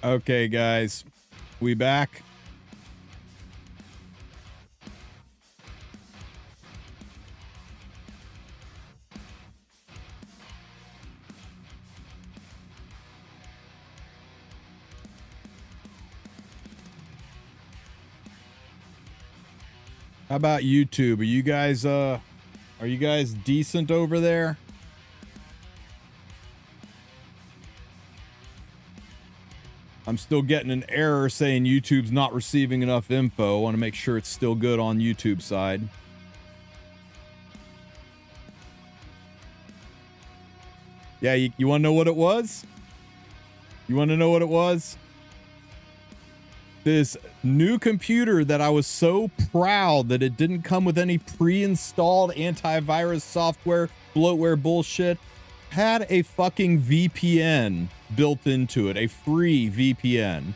Okay, guys, we back. How about YouTube? Are you guys decent over there? I'm still getting an error saying YouTube's not receiving enough info. I want to make sure it's still good on YouTube side. Yeah, you want to know what it was? You want to know what it was? This new computer that I was so proud that it didn't come with any pre-installed antivirus software, bloatware bullshit, had a fucking VPN built into it, a free VPN.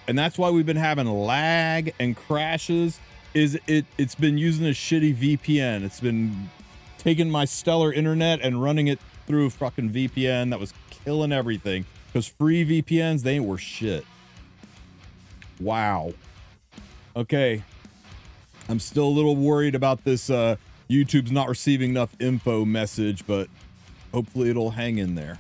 And that's why we've been having lag and crashes. It's been using a shitty VPN. It's been taking my stellar internet and running it through a fucking VPN that was killing everything. Because free VPNs, they ain't worth shit. Wow. Okay. I'm still a little worried about this YouTube's not receiving enough info message, but hopefully it'll hang in there.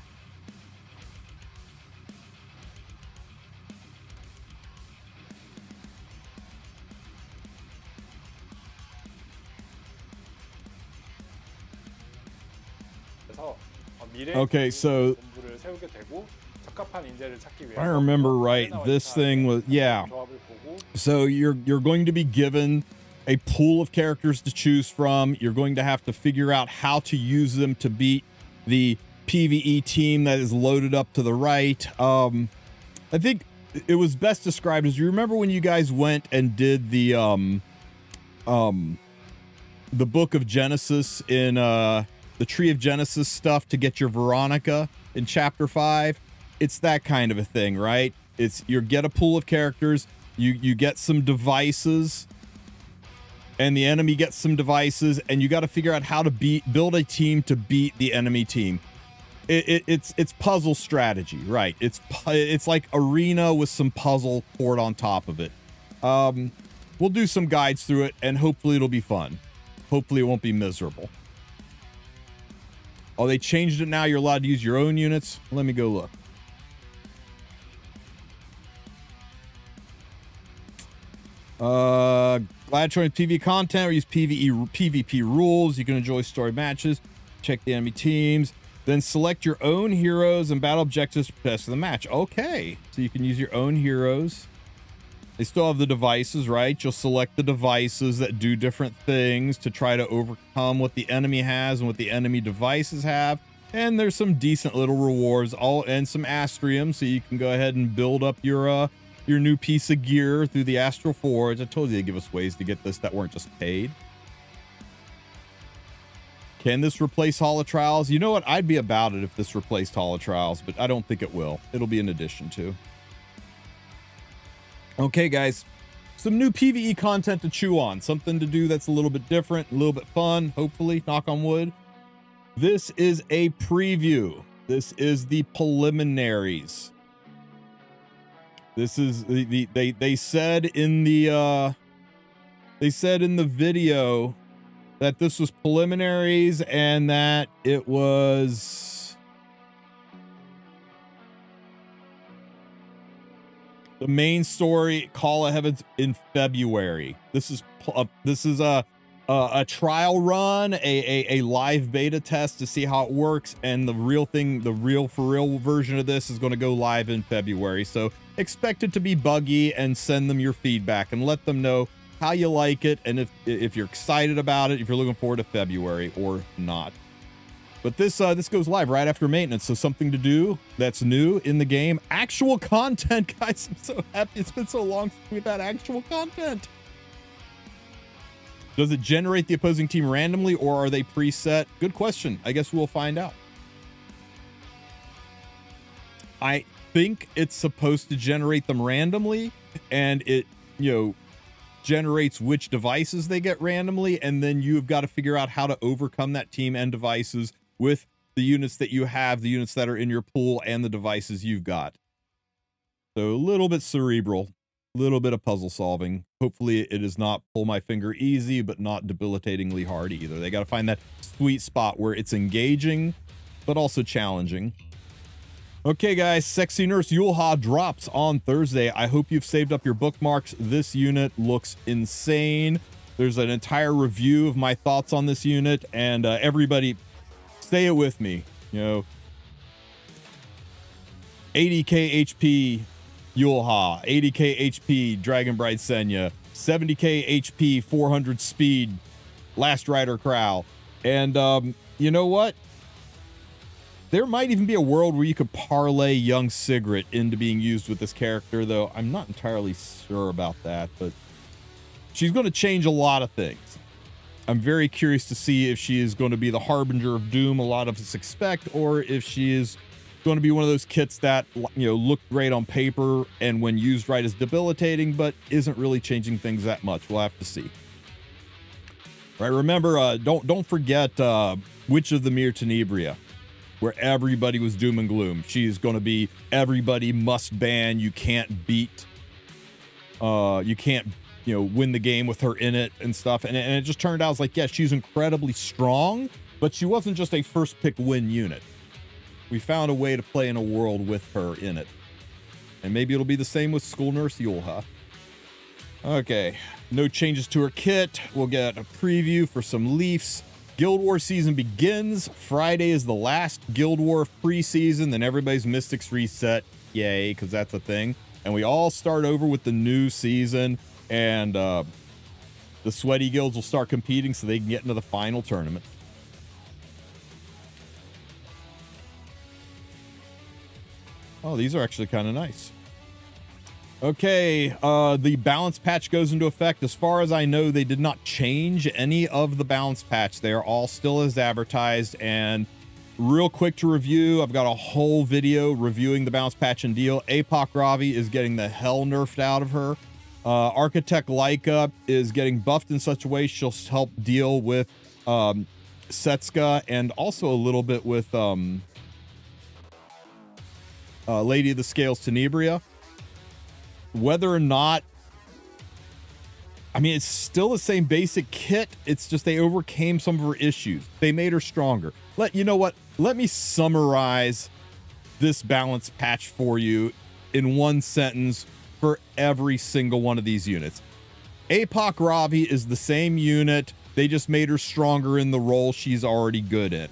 Okay, so if I remember right, this thing was, yeah. So you're going to be given a pool of characters to choose from. You're going to have to figure out how to use them to beat the PvE team that is loaded up to the right. I think it was best described as, you remember when you guys went and did the Book of Genesis in the Tree of Genesis stuff to get your Veronica in chapter 5. It's that kind of a thing, right? It's you get a pool of characters, you get some devices, and the enemy gets some devices, and you got to figure out how to build a team to beat the enemy team. It's puzzle strategy, right? It's like Arena with some puzzle poured on top of it. We'll do some guides through it, and hopefully it'll be fun. Hopefully it won't be miserable. Oh, they changed it now. You're allowed to use your own units. Let me go look. Gladiatorium PvE content, or use PvP rules. You can enjoy story matches, check the enemy teams, then select your own heroes and battle objectives for the rest of the match. Okay, so you can use your own heroes. They still have the devices, right? You'll select the devices that do different things to try to overcome what the enemy has and what the enemy devices have. And there's some decent little rewards, and some astriums, so you can go ahead and build up your new piece of gear through the Astral Forge. I told you they give us ways to get this that weren't just paid. Can this replace Hall of Trials? You know what? I'd be about it if this replaced Hall of Trials, but I don't think it will. It'll be an addition to. Okay, guys. Some new PvE content to chew on. Something to do that's a little bit different, a little bit fun, hopefully, knock on wood. This is a preview. This is the preliminaries. This is they said in the video that this was preliminaries and that it was the main story, Call of Heavens, in February. This is a trial run, a live beta test to see how it works, and the real thing, the real for real version of this is going to go live in February. So expect it to be buggy, and send them your feedback and let them know how you like it, and if you're excited about it, if you're looking forward to February or not. But this goes live right after maintenance, so something to do that's new in the game. Actual content, guys. I'm so happy. It's been so long since we've had actual content. Does it generate the opposing team randomly, or are they preset? Good question. I guess we'll find out. I think it's supposed to generate them randomly, and it, generates which devices they get randomly, and then you've got to figure out how to overcome that team and devices with the units that you have, the units that are in your pool, and the devices you've got. So a little bit cerebral, a little bit of puzzle solving. Hopefully it is not pull my finger easy, but not debilitatingly hard either. They got to find that sweet spot where it's engaging, but also challenging. Okay, guys, Sexy Nurse Yulha drops on Thursday. I hope you've saved up your bookmarks. This unit looks insane. There's an entire review of my thoughts on this unit, and everybody, say it with me. 80k HP Yulha, 80k HP Dragon Bride Senya, 70k HP 400 speed Last Rider Crow. And you know what? There might even be a world where you could parlay young Sigrid into being used with this character, though I'm not entirely sure about that, but she's going to change a lot of things. I'm very curious to see if she is going to be the harbinger of doom a lot of us expect, or if she is going to be one of those kits that, look great on paper and when used right is debilitating, but isn't really changing things that much. We'll have to see. Right, remember, don't forget Witch of the Mir Tenebria, where everybody was doom and gloom. She's going to be everybody must ban. You can't beat. You can't, win the game with her in it and stuff. And it just turned out, it's like, yeah, she's incredibly strong, but she wasn't just a first pick win unit. We found a way to play in a world with her in it. And maybe it'll be the same with School Nurse Yulha. Okay, no changes to her kit. We'll get a preview for some Leafs. Guild War season begins. Friday is the last Guild War preseason. Then everybody's Mystics reset. Yay, because that's a thing. And we all start over with the new season. And the sweaty guilds will start competing so they can get into the final tournament. Oh, these are actually kind of nice. Okay, the balance patch goes into effect. As far as I know, they did not change any of the balance patch. They are all still as advertised. And real quick to review, I've got a whole video reviewing the balance patch and deal. Apoc Ravi is getting the hell nerfed out of her. Architect Laika is getting buffed in such a way she'll help deal with Setska, and also a little bit with Lady of the Scales Tenebria. Whether or not, I mean, it's still the same basic kit. It's just they overcame some of her issues. They made her stronger. You know what? Let me summarize this balance patch for you in one sentence for every single one of these units. Apoc Ravi is the same unit. They just made her stronger in the role she's already good in.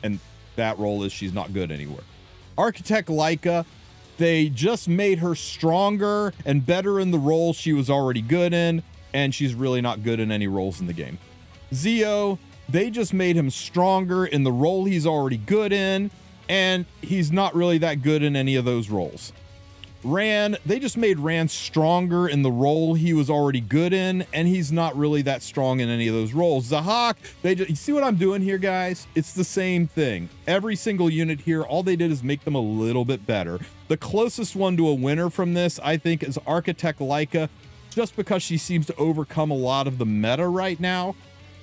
And that role is she's not good anywhere. Architect Laika, they just made her stronger and better in the role she was already good in, and she's really not good in any roles in the game. Zio, they just made him stronger in the role he's already good in, and he's not really that good in any of those roles. Ran, they just made Ran stronger in the role he was already good in, and he's not really that strong in any of those roles. Zahak, you see what I'm doing here, guys? It's the same thing. Every single unit here, all they did is make them a little bit better. The closest one to a winner from this, I think, is Architect Laika, just because she seems to overcome a lot of the meta right now,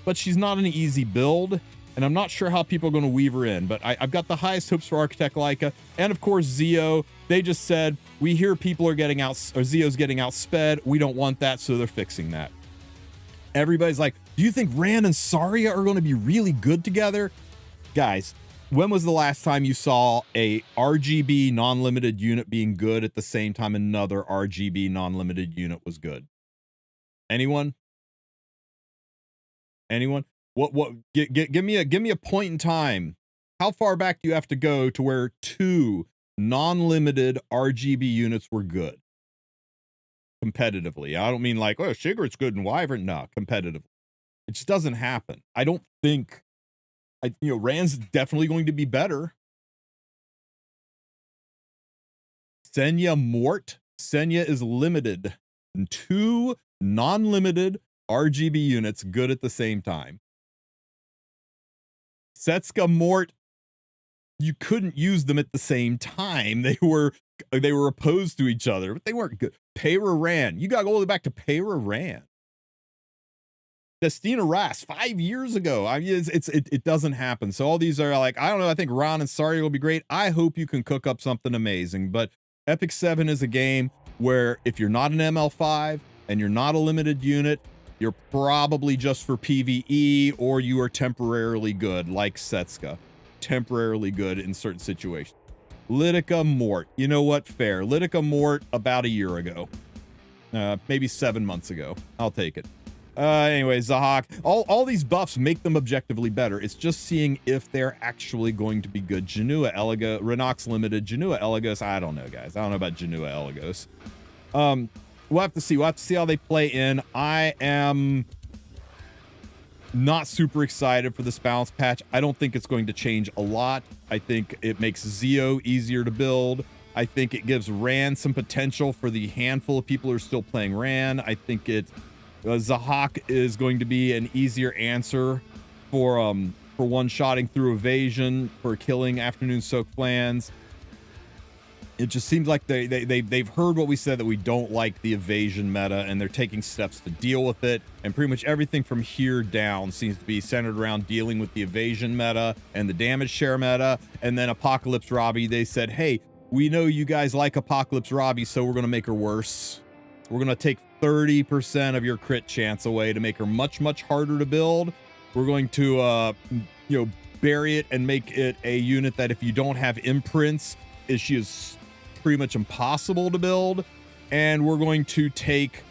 but she's not an easy build. And I'm not sure how people are going to weave her in, but I've got the highest hopes for Architect Laika. And of course, Zio, they just said, we hear people are getting out, or Zio's getting outsped. We don't want that, so they're fixing that. Everybody's like, do you think Ran and Saria are going to be really good together? Guys, when was the last time you saw a RGB non-limited unit being good at the same time another RGB non-limited unit was good? Anyone? Anyone? Give me a point in time. How far back do you have to go to where two non-limited RGB units were good competitively? I don't mean like, oh, Sigurd's good in Wyvern. No, competitively. It just doesn't happen. I don't think, Rand's definitely going to be better. Senya Mort. Senya is limited. And two non-limited RGB units good at the same time. Setska Mort, you couldn't use them at the same time. They were opposed to each other, but they weren't good. Peyra ran. You got to go all the way back to Peyra ran. Destina Ras 5 years ago. I mean, it doesn't happen. So all these are like, I don't know. I think Ron and Saria will be great. I hope you can cook up something amazing. But Epic 7 is a game where if you're not an ML5 and you're not a limited unit, you're probably just for PvE, or you are temporarily good, like Setska. Temporarily good in certain situations. Litica Mort. You know what? Fair. Litica Mort about a year ago. Maybe 7 months ago. I'll take it. Anyway, Zahak. All these buffs make them objectively better. It's just seeing if they're actually going to be good. Janua Eliga, Renox Limited, Janua Eligos. I don't know, guys. I don't know about Janua Eligos. We'll have to see. We'll have to see how they play in. I am not super excited for this balance patch. I don't think it's going to change a lot. I think it makes Zeo easier to build. I think it gives Ran some potential for the handful of people who are still playing Ran. I think it Zahak is going to be an easier answer for one-shotting through evasion, for killing afternoon soak plans. It just seems like they've heard what we said, that we don't like the evasion meta, and they're taking steps to deal with it. And pretty much everything from here down seems to be centered around dealing with the evasion meta and the damage share meta. And then Apocalypse Ravi, they said, hey, we know you guys like Apocalypse Ravi, so we're going to make her worse. We're going to take 30% of your crit chance away to make her much, much harder to build. We're going to, bury it and make it a unit that if you don't have imprints, she is pretty much impossible to build. And we're going to take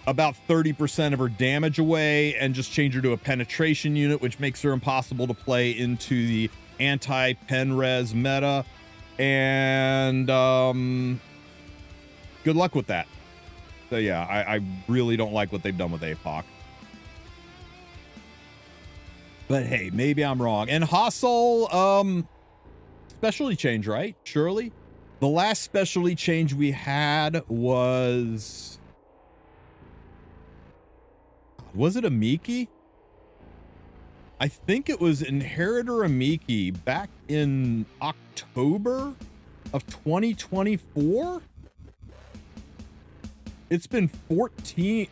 about 30% of her damage away and just change her to a penetration unit, which makes her impossible to play into the anti-pen-res meta. And good luck with that. So yeah, I really don't like what they've done with APOC. But hey, maybe I'm wrong. And Hassel, specialty change, right? Surely. The last specialty change we had was it Amiki? I think it was Inheritor Amiki back in October of 2024. It's been 12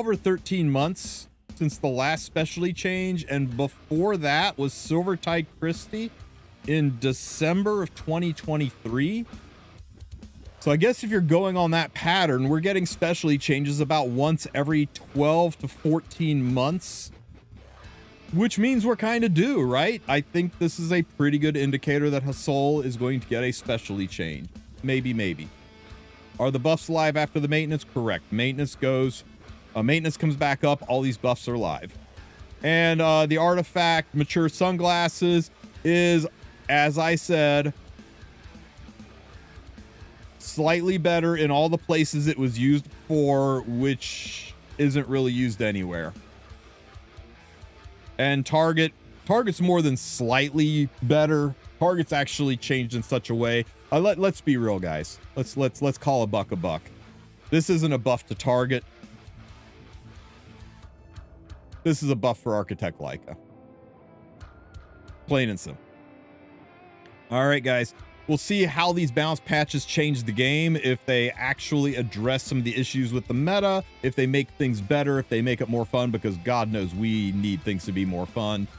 or 13 months since the last specialty change, and before that was Silvertide Christie in December of 2023. So I guess if you're going on that pattern, we're getting specialty changes about once every 12 to 14 months, which means we're kind of due, right? I think this is a pretty good indicator that Hassel is going to get a specialty change. Maybe. Are the buffs live after the maintenance? Correct. Maintenance comes back up. All these buffs are live. And the artifact mature sunglasses is, as I said, slightly better in all the places it was used for, which isn't really used anywhere. And target's more than slightly better. Target's actually changed in such a way. Let's be real, guys. Let's call a buck a buck. This isn't a buff to target. This is a buff for Architect Leica. Plain and simple. All right, guys. We'll see how these bounce patches change the game, if they actually address some of the issues with the meta, if they make things better, if they make it more fun, because God knows we need things to be more fun.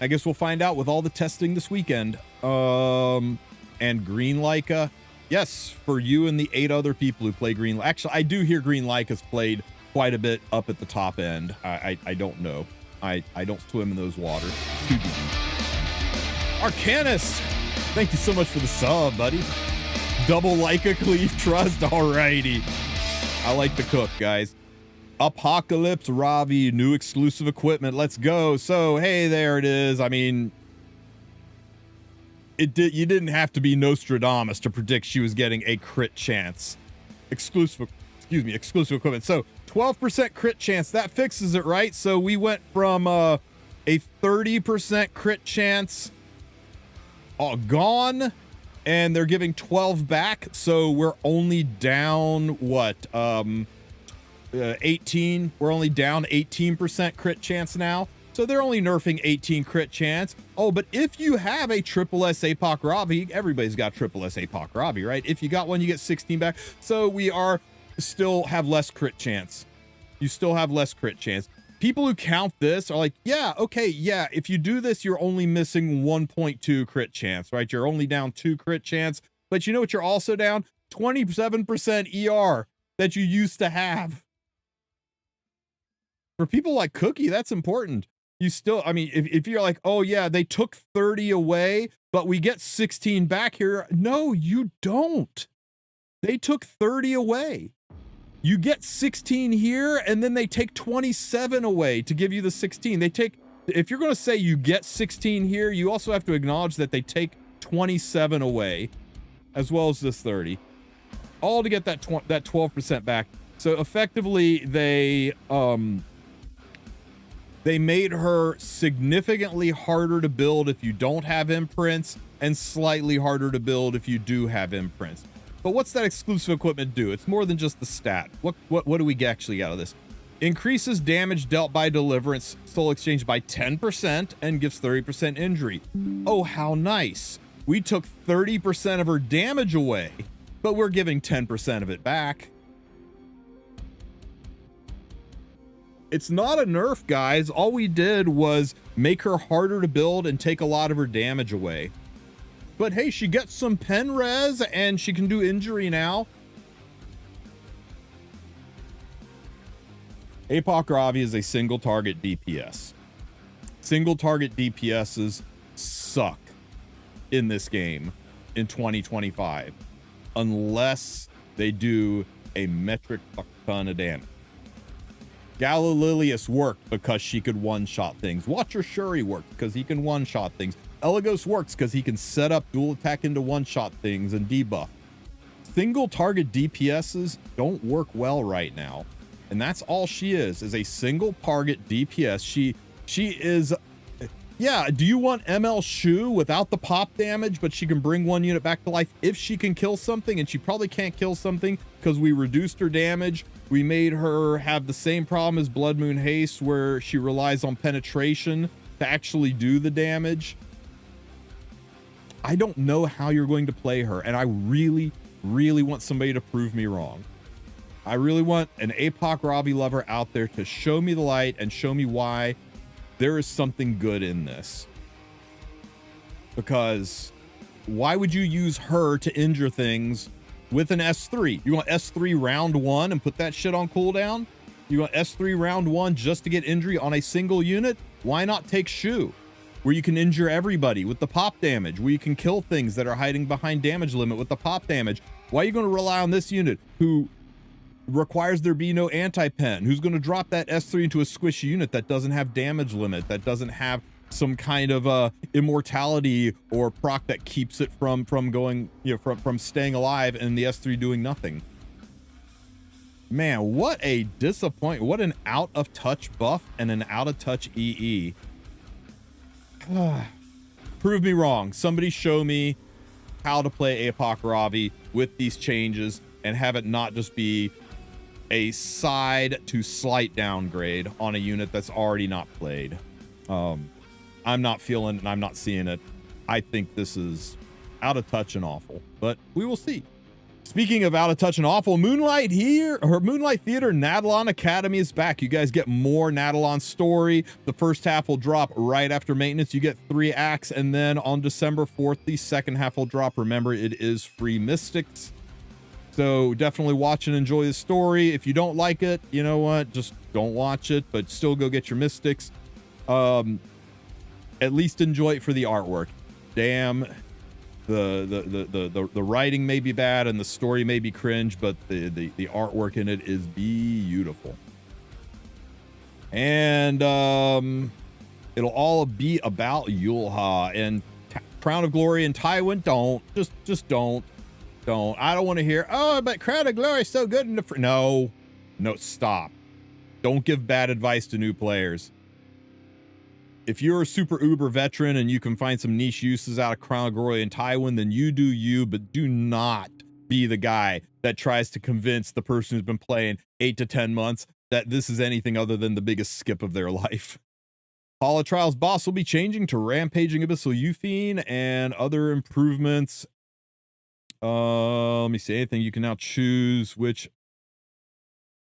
I guess we'll find out with all the testing this weekend. And Green Leica. Yes, for you and the 8 other people who play Green. Actually, I do hear Green Leica's played quite a bit up at the top end. I don't know. I don't swim in those waters. Too deep. Arcanist, thank you so much for the sub, buddy. Double Leica Cleave Trust. Alrighty. I like the cook, guys. Apocalypse Ravi, new exclusive equipment. Let's go. So, hey, there it is. I mean, you didn't have to be Nostradamus to predict she was getting a crit chance. Exclusive equipment. So 12% crit chance, that fixes it, right? So we went from a 30% crit chance gone, and they're giving 12 back. So we're only down what? 18. We're only down 18% crit chance now. So they're only nerfing 18 crit chance. Oh, but if you have a triple S APOC Ravi, everybody's got triple S APOC Ravi, right? If you got one, you get 16 back. So we are still have less crit chance. You still have less crit chance. People who count this are like, yeah, okay, yeah, if you do this, you're only missing 1.2 crit chance, right? You're only down 2 crit chance. But you know what you're also down? 27% ER that you used to have. For people like Cookie, that's important. You still, I mean, if you're like, oh yeah, they took 30 away, but we get 16 back here. No, you don't. They took 30 away. You get 16 here, and then they take 27 away to give you the 16. They take, if you're going to say you get 16 here, you also have to acknowledge that they take 27 away, as well as this 30, all to get that 12% back. So effectively, they made her significantly harder to build if you don't have imprints, and slightly harder to build if you do have imprints. But what's that exclusive equipment do? It's more than just the stat. What do we actually get out of this? Increases damage dealt by deliverance soul exchange by 10% and gives 30% injury. Oh, how nice. We took 30% of her damage away, but we're giving 10% of it back. It's not a nerf, guys. All we did was make her harder to build and take a lot of her damage away. But hey, she gets some pen res and she can do injury now. APOC Ravi is a single target DPS. Single target DPSs suck in this game in 2025, unless they do a metric fuck ton of damage. Galililius worked because she could one-shot things. Watcher Shuri worked because he can one-shot things. Eligos works because he can set up dual attack into one-shot things and debuff. Single target DPSs don't work well right now. And that's all she is a single target DPS. She is, yeah, do you want ML Shu without the pop damage, but she can bring one unit back to life if she can kill something? And she probably can't kill something because we reduced her damage. We made her have the same problem as Blood Moon Haste, where she relies on penetration to actually do the damage. I don't know how you're going to play her, and I really, really want somebody to prove me wrong. I really want an APOC Ravi lover out there to show me the light and show me why there is something good in this. Because why would you use her to injure things with an S3? You want S3 round 1 and put that shit on cooldown? You want S3 round 1 just to get injury on a single unit? Why not take Shu, where you can injure everybody with the pop damage, where you can kill things that are hiding behind damage limit with the pop damage? Why are you going to rely on this unit who requires there be no anti-pen, who's going to drop that S3 into a squishy unit that doesn't have damage limit, that doesn't have some kind of immortality or proc that keeps it from going, you know, from staying alive, and the S3 doing nothing? Man, what a disappointment. What an out of touch buff and an out of touch EE. Prove me wrong. Somebody show me how to play APOC Ravi with these changes and have it not just be a side to slight downgrade on a unit that's already not played. I'm not feeling it and I'm not seeing it. I think this is out of touch and awful, but we will see. Speaking of out of touch and awful, Moonlight Theater Nadalon Academy is back. You guys get more Nadalon story. The first half will drop right after maintenance. You get 3 acts, and then on December 4th, the second half will drop. Remember, it is free Mystics. So definitely watch and enjoy the story. If you don't like it, you know what? Just don't watch it, but still go get your Mystics. At least enjoy it for the artwork. Damn. The writing may be bad and the story may be cringe, but the artwork in it is beautiful. And it'll all be about Yulha and Crown of Glory and Tywin. Don't just don't. I don't want to hear, oh, but Crown of Glory is so good in the no, stop. Don't give bad advice to new players. If you're a super uber veteran and you can find some niche uses out of Crown of Glory and Tywin, then you do you, but do not be the guy that tries to convince the person who's been playing 8 to 10 months that this is anything other than the biggest skip of their life. Paula Trials boss will be changing to Rampaging Abyssal Euphine and other improvements. Let me see. Anything you can now choose which.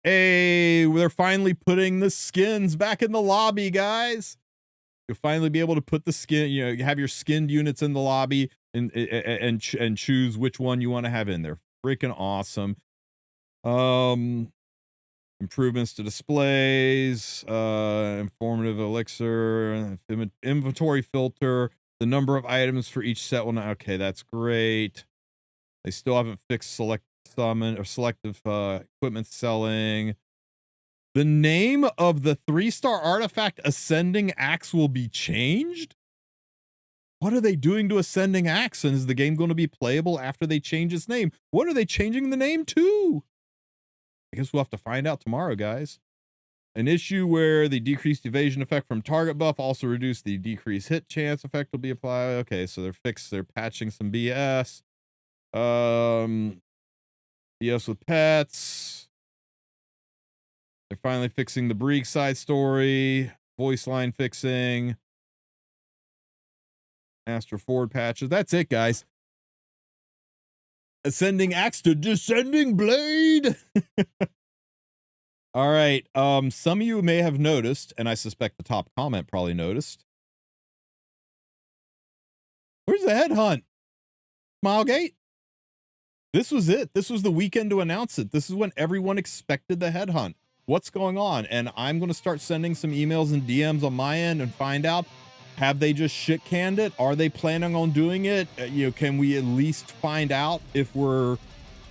Hey, they're finally putting the skins back in the lobby, guys. You'll finally be able to put the skin, you have your skinned units in the lobby and choose which one you want to have in there. Freaking awesome. Improvements to displays, informative elixir, inventory filter, the number of items for each set. Well, okay, that's great. They still haven't fixed summon or selective equipment selling. The name of the 3-star artifact Ascending Axe will be changed? What are they doing to Ascending Axe? And is the game going to be playable after they change its name? What are they changing the name to? I guess we'll have to find out tomorrow, guys. An issue where the decreased evasion effect from target buff also reduced the decreased hit chance effect will be applied. Okay, so they're patching some BS. BS with pets. They're finally fixing the Breek side story. Voice line fixing. Astro Ford patches. That's it, guys. Ascending Axe to Descending Blade. All right. Some of you may have noticed, and I suspect the top comment probably noticed. Where's the headhunt? Smilegate? This was it. This was the weekend to announce it. This is when everyone expected the headhunt. What's going on? And I'm going to start sending some emails and DMs on my end and find out, have they just shit canned it? Are they planning on doing it? Can we at least find out if we're,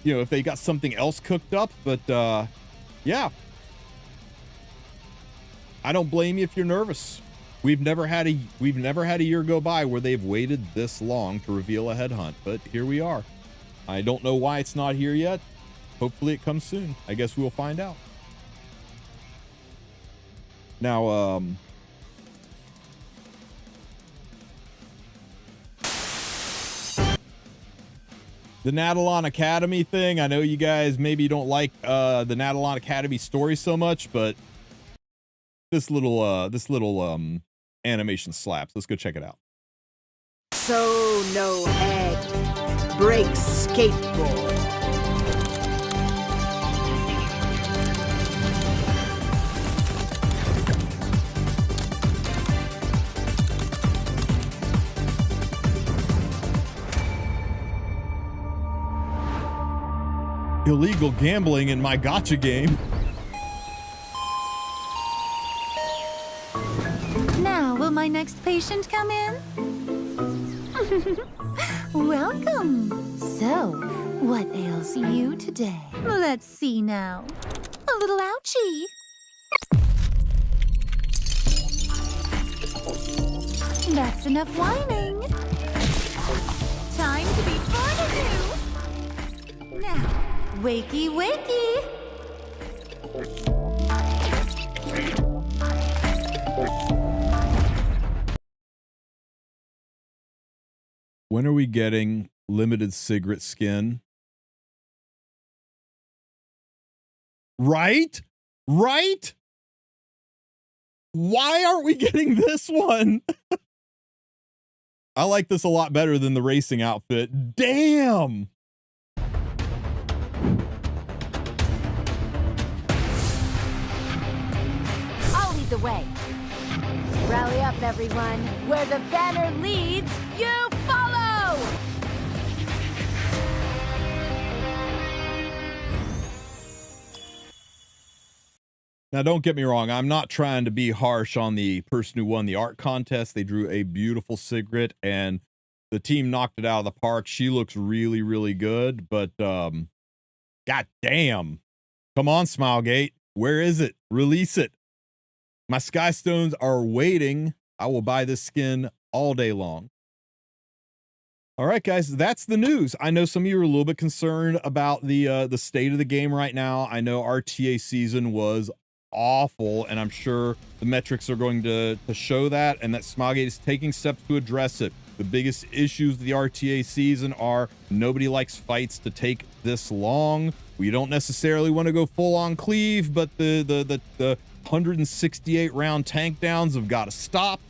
if they got something else cooked up? But yeah, I don't blame you if you're nervous. We've never had a year go by where they've waited this long to reveal a headhunt, but here we are. I don't know why it's not here yet. Hopefully it comes soon. I guess we'll find out. Now, the Nadalon Academy thing. I know you guys maybe don't like the Nadalon Academy story so much, but this little animation slaps. Let's go check it out. So no head breaks skateboard. Illegal gambling in my gotcha game. Now, will my next patient come in? Welcome. So, what ails you today? Let's see now. A little ouchie. That's enough whining. Time to be born anew. Now, wakey, wakey. When are we getting limited cigarette skin? Right? Right? Why aren't we getting this one? I like this a lot better than the racing outfit. Damn. I'll lead the way. Rally up, everyone. Where the banner leads, you follow! Now, don't get me wrong. I'm not trying to be harsh on the person who won the art contest. They drew a beautiful cigarette, and the team knocked it out of the park. She looks really, really good, but god damn. Come on, Smilegate. Where is it? Release it. My Skystones are waiting. I will buy this skin all day long. All right, guys, that's the news. I know some of you are a little bit concerned about the state of the game right now. I know RTA season was awful, and I'm sure the metrics are going to show that, and that Smilegate is taking steps to address it. The biggest issues of the RTA season are nobody likes fights to take this long. We don't necessarily want to go full on cleave, but the 168 round tank downs have got to stop.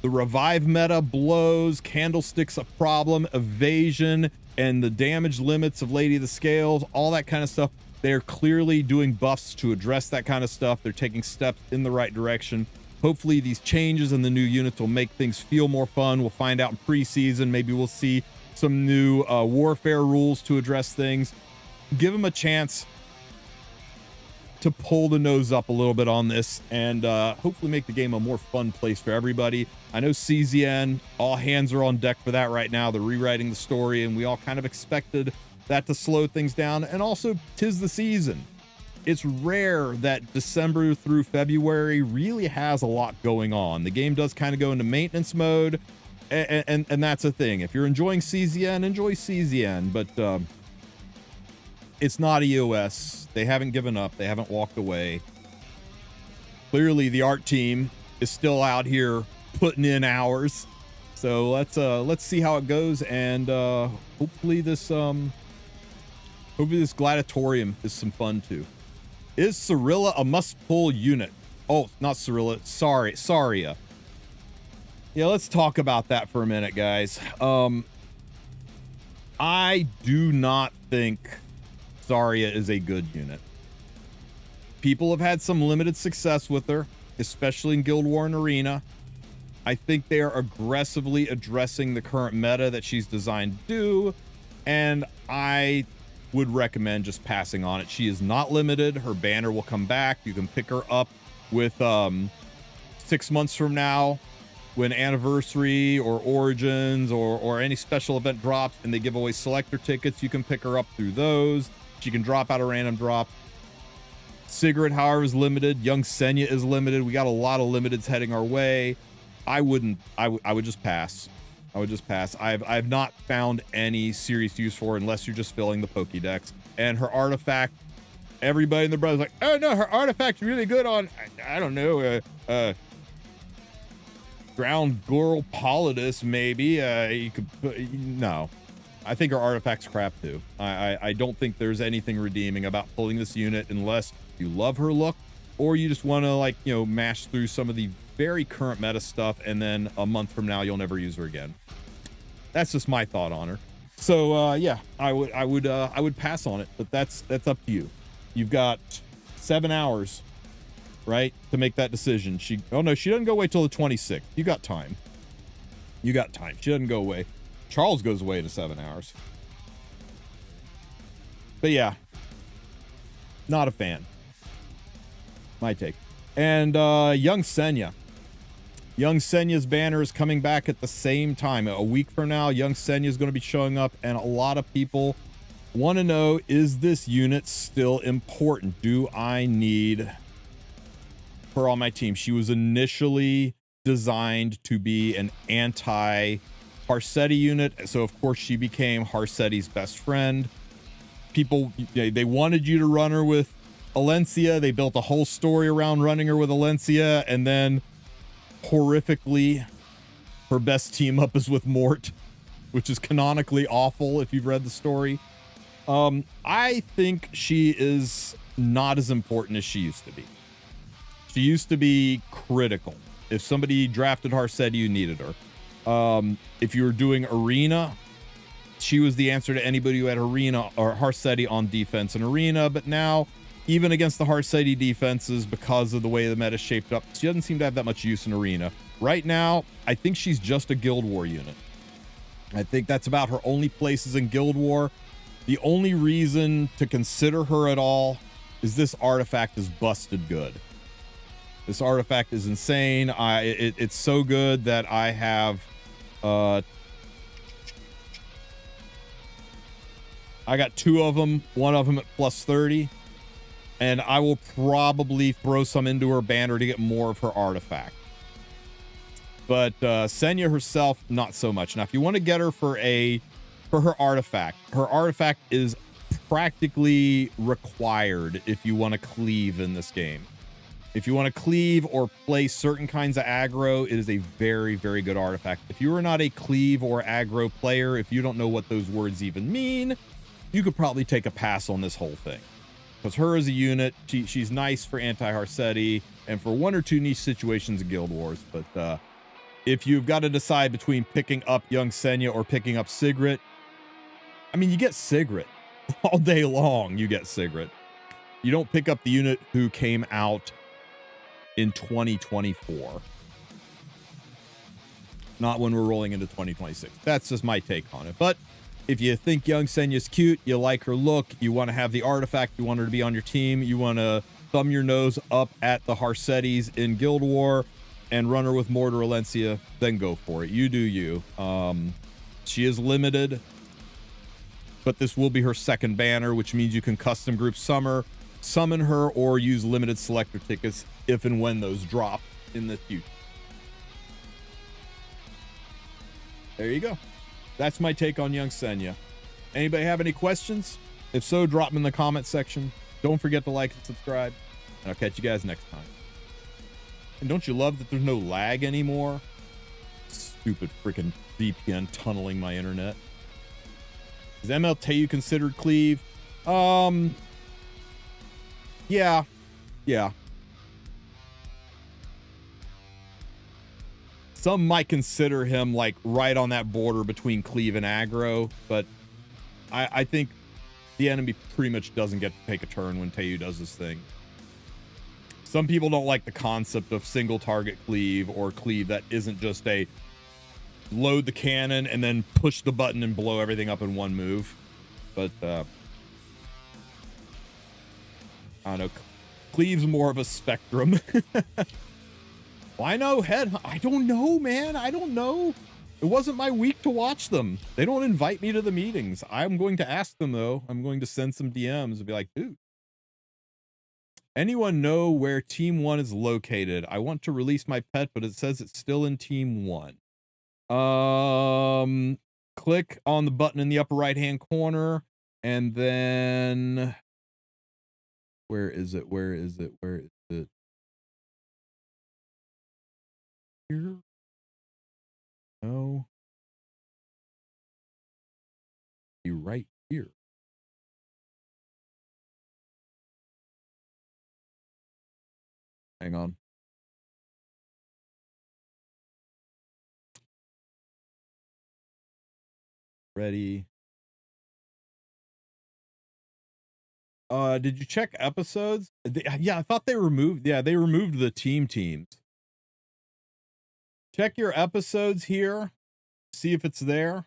The revive meta blows, candlesticks a problem, evasion, and the damage limits of Lady of the Scales, all that kind of stuff. They're clearly doing buffs to address that kind of stuff. They're taking steps in the right direction. Hopefully these changes in the new units will make things feel more fun. We'll find out in preseason. Maybe we'll see some new warfare rules to address things. Give them a chance to pull the nose up a little bit on this and hopefully make the game a more fun place for everybody. I know CZN, all hands are on deck for that right now. They're rewriting the story, and we all kind of expected that to slow things down. And also, 'tis the season. It's rare that December through February really has a lot going on. The game does kind of go into maintenance mode, and that's a thing. If you're enjoying CZN, enjoy CZN, but it's not EOS. They haven't given up. They haven't walked away. Clearly, the art team is still out here putting in hours. So let's see how it goes, and hopefully this Gladiatorium is some fun too. Is Cirilla a must-pull unit? Oh, not Cirilla. Sorry, Saria. Yeah, let's talk about that for a minute, guys. I do not think Saria is a good unit. People have had some limited success with her, especially in Guild War and Arena. I think they are aggressively addressing the current meta that she's designed to do, and I would recommend just passing on it. She is not limited. Her banner will come back. You can pick her up with 6 months from now when Anniversary or Origins or any special event drops and they give away selector tickets. You can pick her up through those. She can drop out a random drop. Sigrid, however, is limited. Young Senya is limited. We got a lot of limiteds heading our way. I would just pass. I would just pass. I've not found any serious use for her unless you're just filling the Pokédex. And her artifact, everybody in the brother's like, oh no, her artifact's really good on, I don't know, Ground Girl Polydus, maybe. You could put, no. I think her artifact's crap too. I don't think there's anything redeeming about pulling this unit unless you love her look or you just want to, like, you know, mash through some of the very current meta stuff, and then a month from now you'll never use her again. That's just my thought on her. So yeah, I would pass on it, but that's up to you. You've got 7 hours, right, to make that decision. Oh no, she doesn't go away till the 26th. You got time. She doesn't go away. Charles goes away in 7 hours. But yeah, not a fan. My take. And Young Senya. Young Senya's banner is coming back at the same time. A week from now, Young Senya is going to be showing up, and a lot of people want to know, is this unit still important? Do I need her on my team? She was initially designed to be an anti-Harsetti unit, so of course she became Harsetti's best friend. People, they wanted you to run her with Alencia. They built a whole story around running her with Alencia, and then horrifically her best team up is with Mort, which is canonically awful if you've read the story. I think she is not as important as she used to be. She used to be critical. If somebody drafted Harsetti, you needed her. If you were doing Arena, she was the answer to anybody who had Arena or Harsetti on defense in Arena. But now, even against the Harsetti defenses, because of the way the meta shaped up, she doesn't seem to have that much use in Arena. Right now, I think she's just a Guild War unit. I think that's about her only places in Guild War. The only reason to consider her at all is this artifact is busted good. This artifact is insane. It's so good that I have I got 2 of them, one of them at plus 30, and I will probably throw some into her banner to get more of her artifact. But Senya herself, not so much. Now, if you want to get her for her artifact is practically required if you want to cleave in this game. If you want to cleave or play certain kinds of aggro, it is a very, very good artifact. If you are not a cleave or aggro player, if you don't know what those words even mean, you could probably take a pass on this whole thing. Because her as a unit, she's nice for anti-Harsetti and for one or two niche situations in Guild Wars. But if you've got to decide between picking up young Senya or picking up Sigrid, I mean, you get Sigrid all day long. You get Sigrid. You don't pick up the unit who came out in 2024. Not when we're rolling into 2026. That's just my take on it. But if you think young Senya's cute, you like her look, you want to have the artifact, you want her to be on your team, you want to thumb your nose up at the Harsettis in Guild War and run her with Mortar Alencia, then go for it. You do you. She is limited, but this will be her second banner, which means you can custom group summon her, or use limited selector tickets if and when those drop in the future. There you go. That's my take on young Senya. Anybody have any questions? If so, drop them in the comment section. Don't forget to like and subscribe, and I'll catch you guys next time. And don't you love that there's no lag anymore? Stupid freaking VPN tunneling my internet. Is MLTU considered cleave? Yeah. Some might consider him like right on that border between cleave and aggro, but I think the enemy pretty much doesn't get to take a turn when Teu does this thing. Some people don't like the concept of single target cleave, or cleave that isn't just a load the cannon and then push the button and blow everything up in one move. But I don't know. Cleave's more of a spectrum. Why no head? I don't know, man. I don't know. It wasn't my week to watch them. They don't invite me to the meetings. I'm going to ask them, though. I'm going to send some DMs and be like, dude, anyone know where Team 1 is located? I want to release my pet, but it says it's still in Team 1. Click on the button in the upper right-hand corner, and then where is it? Here? No. Be right here. Hang on. Ready. Did you check episodes? Yeah, I thought they removed. Yeah, they removed the teams. Check your episodes here. See if it's there.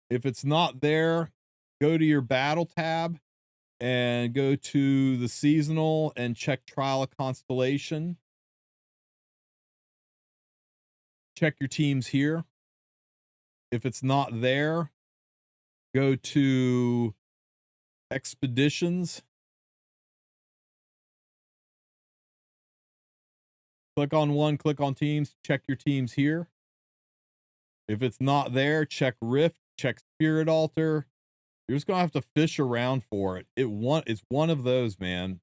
If it's not there, go to your battle tab and go to the seasonal and check Trial of Constellation. Check your teams here. If it's not there, go to Expeditions. Click on one, click on teams, check your teams here. If it's not there, check Rift, check Spirit Altar. You're just gonna have to fish around for it. It's one of those, man.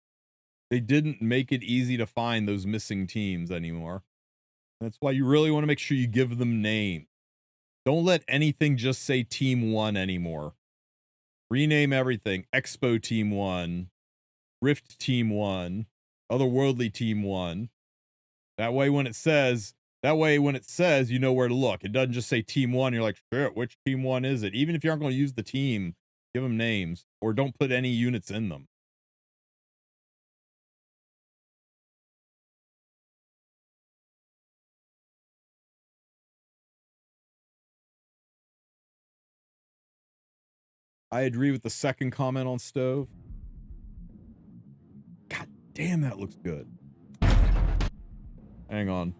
They didn't make it easy to find those missing teams anymore. That's why you really want to make sure you give them names. Don't let anything just say Team 1 anymore. Rename everything. Expo Team 1, Rift Team 1, Otherworldly Team 1. That way when it says, you know where to look. It doesn't just say Team 1. You're like, shit, which Team 1 is it? Even if you aren't going to use the team, give them names, or don't put any units in them. I agree with the second comment on stove. God damn, that looks good. Hang on.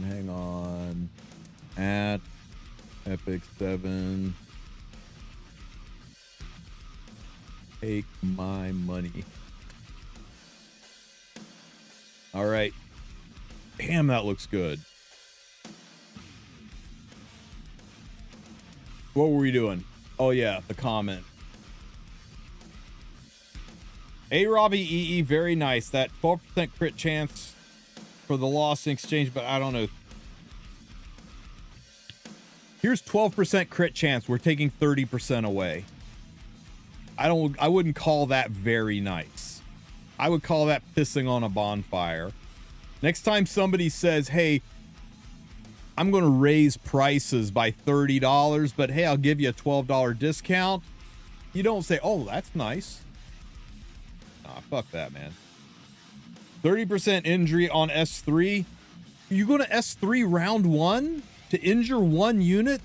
Hang on. At Epic 7. Take my money. All right. Damn, that looks good. What were we doing? Oh yeah, the comment. A Robbie EE, very nice. That 12% crit chance for the loss in exchange, but I don't know. Here's 12% crit chance. We're taking 30% away. I wouldn't call that very nice. I would call that pissing on a bonfire. Next time somebody says, hey, I'm going to raise prices by $30, but hey, I'll give you a $12 discount. You don't say, oh, that's nice. Nah, fuck that, man. 30% injury on S3. You go to S3 round 1 to injure one unit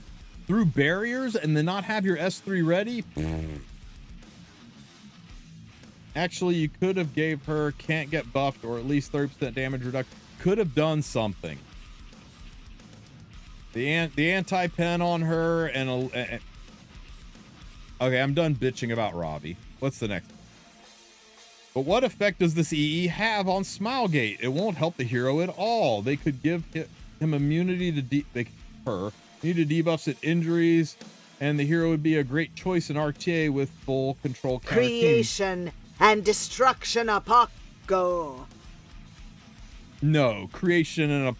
through barriers and then not have your S3 ready? Actually, you could have gave her can't get buffed or at least 30% damage reduction. Could have done something. The anti-pen on her and okay, I'm done bitching about Ravi. What's the next? But what effect does this EE have on Smilegate? It won't help the hero at all. They could give him immunity to debuffs at injuries, and the hero would be a great choice in RTA with full control counter Creation and destruction upon go. No, creation and a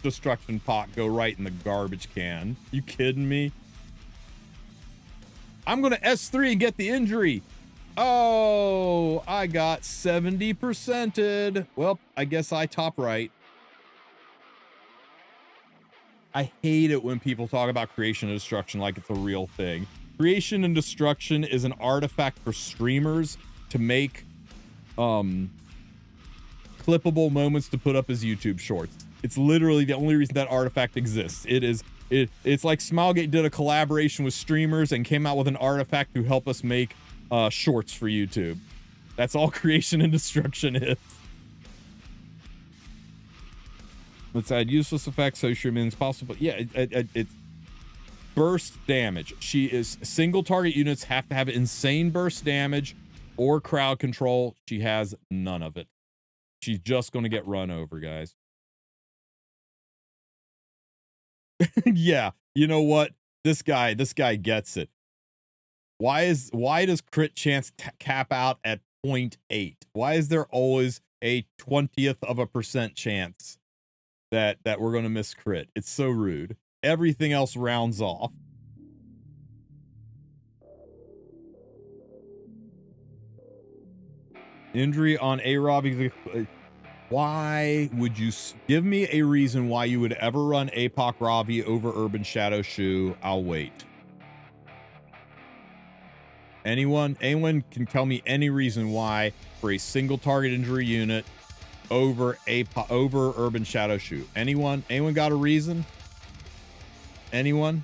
destruction pot go right in the garbage can. You kidding me? I'm gonna S3 and get the injury. Oh, I got 70%ed. Well, I guess I top right. I hate it when people talk about creation and destruction like it's a real thing. Creation and destruction is an artifact for streamers to make clippable moments to put up as YouTube shorts. It's literally the only reason that artifact exists. It's like Smilegate did a collaboration with streamers and came out with an artifact to help us make shorts for YouTube. That's all creation and destruction is. Let's add useless effects so she remains possible. Yeah, it's burst damage. She is single target units have to have insane burst damage or crowd control. She has none of it. She's just going to get run over, guys. Yeah, you know what? This guy gets it. Why does crit chance cap out at 0.8? Why is there always a 20% chance that we're going to miss crit? It's so rude. Everything else rounds off. Injury on A-Robbie. Why would you give me a reason why you would ever run APOC Ravi over Urban Shadow Shoe? I'll wait. Anyone can tell me any reason why for a single target injury unit over Urban Shadow Shoe? Anyone got a reason? Anyone?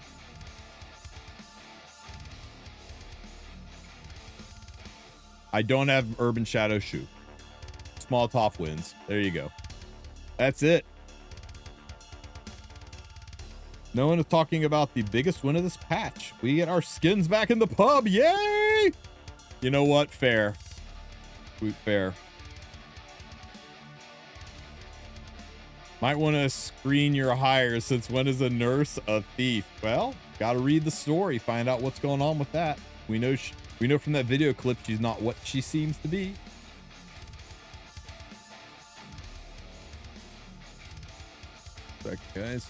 I don't have Urban Shadow Shoe. Small top wins. There you go. That's it. No one is talking about the biggest win of this patch. We get our skins back in the pub. Yay! You know what? Fair. Fair. Might want to screen your hires since when is a nurse a thief? Well, got to read the story, find out what's going on with that. We know from that video clip she's not what she seems to be. Back, guys.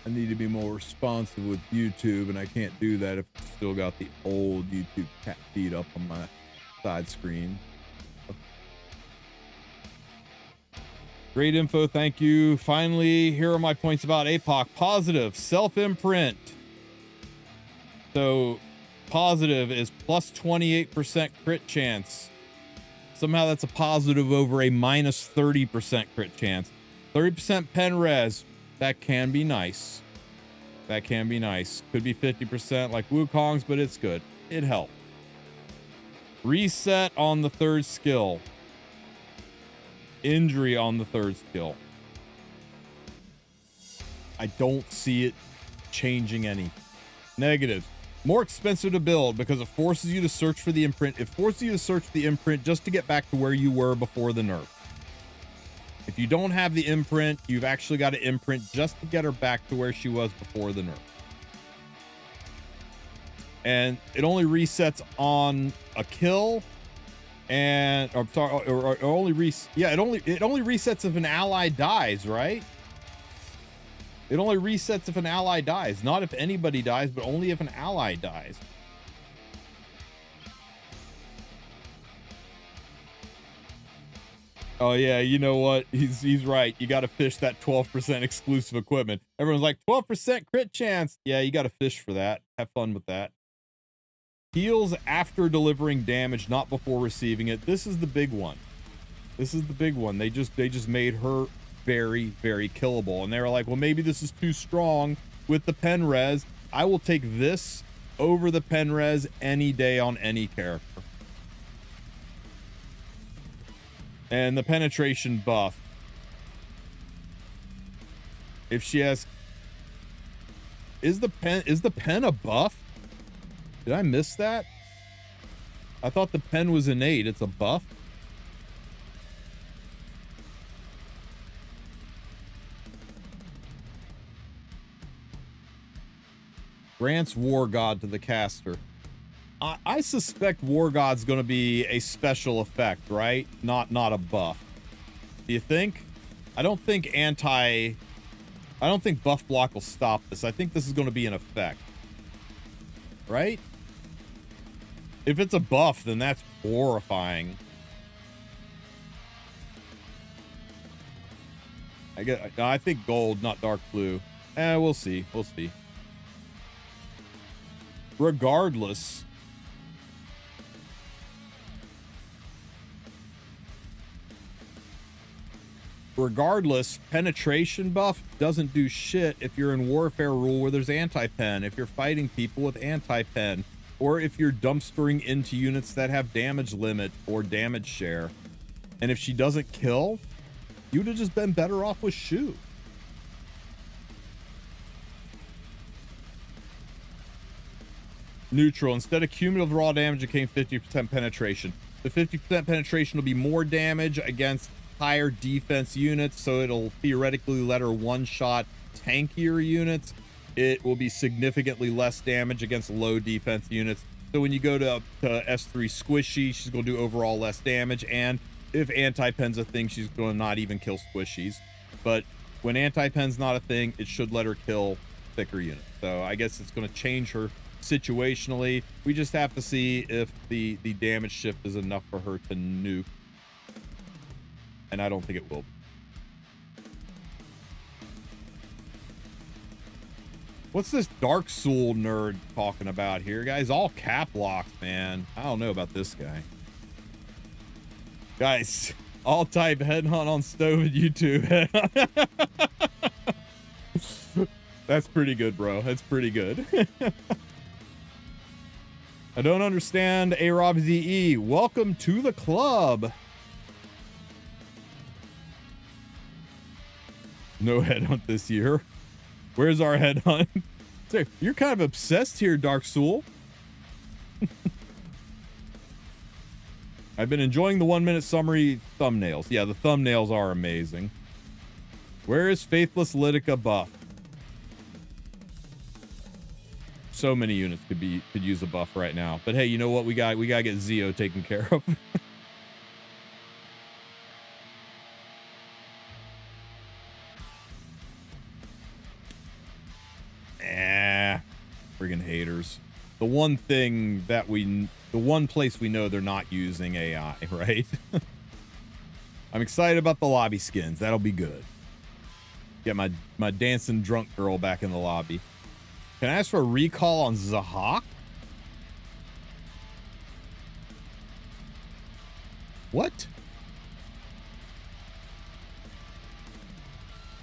I need to be more responsive with YouTube, and I can't do that if I've still got the old YouTube cat feed up on my side screen. Great info, thank you. Finally, here are my points about APOC. Positive, self-imprint. So Positive is plus 28% crit chance. Somehow that's a positive over a minus 30% crit chance. 30% pen res. That can be nice. That can be nice. Could be 50% like Wukong's, but it's good. It helped. Reset on the third skill. Injury on the third skill. I don't see it changing any. Negatives. More expensive to build because it forces you to search for the imprint. It forces you to search for the imprint just to get back to where you were before the nerf. If you don't have the imprint, you've actually got to imprint just to get her back to where she was before the nerf. And it only resets on a kill, and I'm sorry, or only it only resets if an ally dies, right? It only resets if an ally dies, not if anybody dies, but only if an ally dies. Oh yeah, you know what? He's right. You got to fish that 12% exclusive equipment. Everyone's like 12% crit chance. Yeah, you got to fish for that. Have fun with that. Heals after delivering damage, not before receiving it. This is the big one. This is the big one. They just made her very, very killable. And they were like, well, maybe this is too strong with the pen res. I will take this over the pen res any day on any character. And the penetration buff. If she has... Is the pen a buff? Did I miss that? I thought the pen was innate. It's a buff? Grants War God to the caster. I suspect War God's going to be a special effect, right? Not a buff. Do you think? I don't think buff block will stop this. I think this is going to be an effect. Right? If it's a buff, then that's horrifying. I think gold, not dark blue. We'll see. We'll see. Regardless, penetration buff doesn't do shit if you're in warfare rule where there's anti-pen, if you're fighting people with anti-pen, or if you're dumpstering into units that have damage limit or damage share. And if she doesn't kill, you'd have just been better off with Shu. Neutral. Instead of cumulative raw damage, it came 50% penetration. The 50% penetration will be more damage against higher defense units, so it'll theoretically let her one-shot tankier units. It will be significantly less damage against low defense units. So when you go to S3 squishy, she's going to do overall less damage. And if anti-pen's a thing, she's going to not even kill squishies. But when anti-pen's not a thing, it should let her kill thicker units. So I guess it's going to change her situationally. We just have to see if the damage shift is enough for her to nuke. And I don't think it will. What's this Dark Soul nerd talking about here, guys? All cap locks, man. I don't know about this guy. Guys, I'll type headhunt on stove at YouTube. That's pretty good, bro. That's pretty good. I don't understand A-Rob ZE. Welcome to the club. No headhunt this year. Where's our headhunt? You're kind of obsessed here, Dark Soul. I've been enjoying the 1-minute summary thumbnails. Yeah, the thumbnails are amazing. Where is Faithless Litica buff? So many units could use a buff right now. But hey, you know what? We gotta get Zeo taken care of. Friggin' haters. The one place we know they're not using AI, right? I'm excited about the lobby skins. That'll be good. Get my dancing drunk girl back in the lobby. Can I ask for a recall on Zahak? What?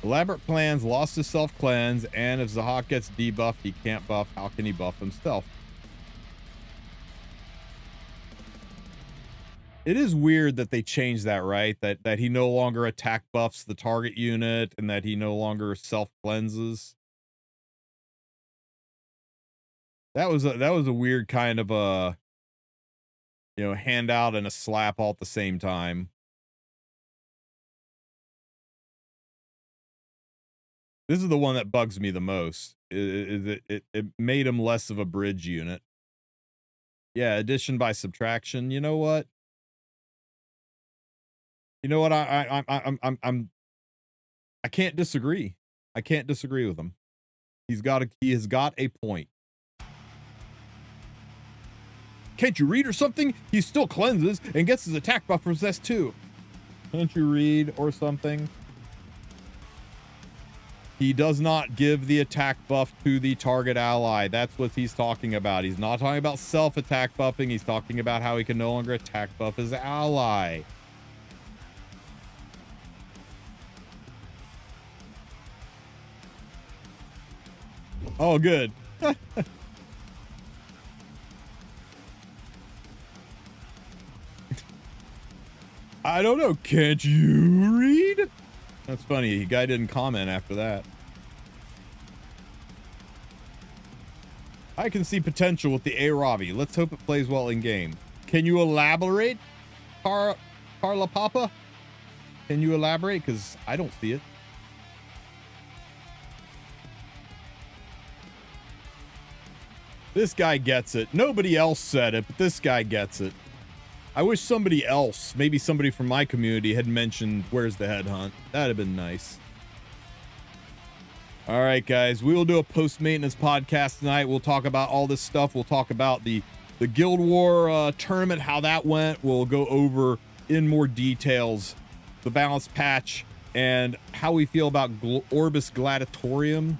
Elaborate plans, lost his self-cleanse, and if Zahak gets debuffed, he can't buff. How can he buff himself? It is weird that they changed that, right? That he no longer attack buffs the target unit and that he no longer self-cleanses. That was a weird kind of a, you know, handout and a slap all at the same time. This is the one that bugs me the most. It made him less of a bridge unit. Yeah, addition by subtraction. You know what? You know what? I can't disagree. I can't disagree with him. He has got a point. Can't you read or something? He still cleanses and gets his attack buff possessed too. Can't you read or something? He does not give the attack buff to the target ally. That's what he's talking about. He's not talking about self-attack buffing. He's talking about how he can no longer attack buff his ally. Oh, good. I don't know. Can't you read? That's funny. The guy didn't comment after that. I can see potential with the A Ravi. Let's hope it plays well in game. Can you elaborate, Carla Papa? Can you elaborate? Because I don't see it. This guy gets it. Nobody else said it, but this guy gets it. I wish somebody else, maybe somebody from my community, had mentioned where's the headhunt. That'd have been nice. All right, guys, we will do a post-maintenance podcast tonight. We'll talk about all this stuff. We'll talk about the Guild War tournament, how that went. We'll go over in more details the balance patch and how we feel about Orbis Gladiatorium.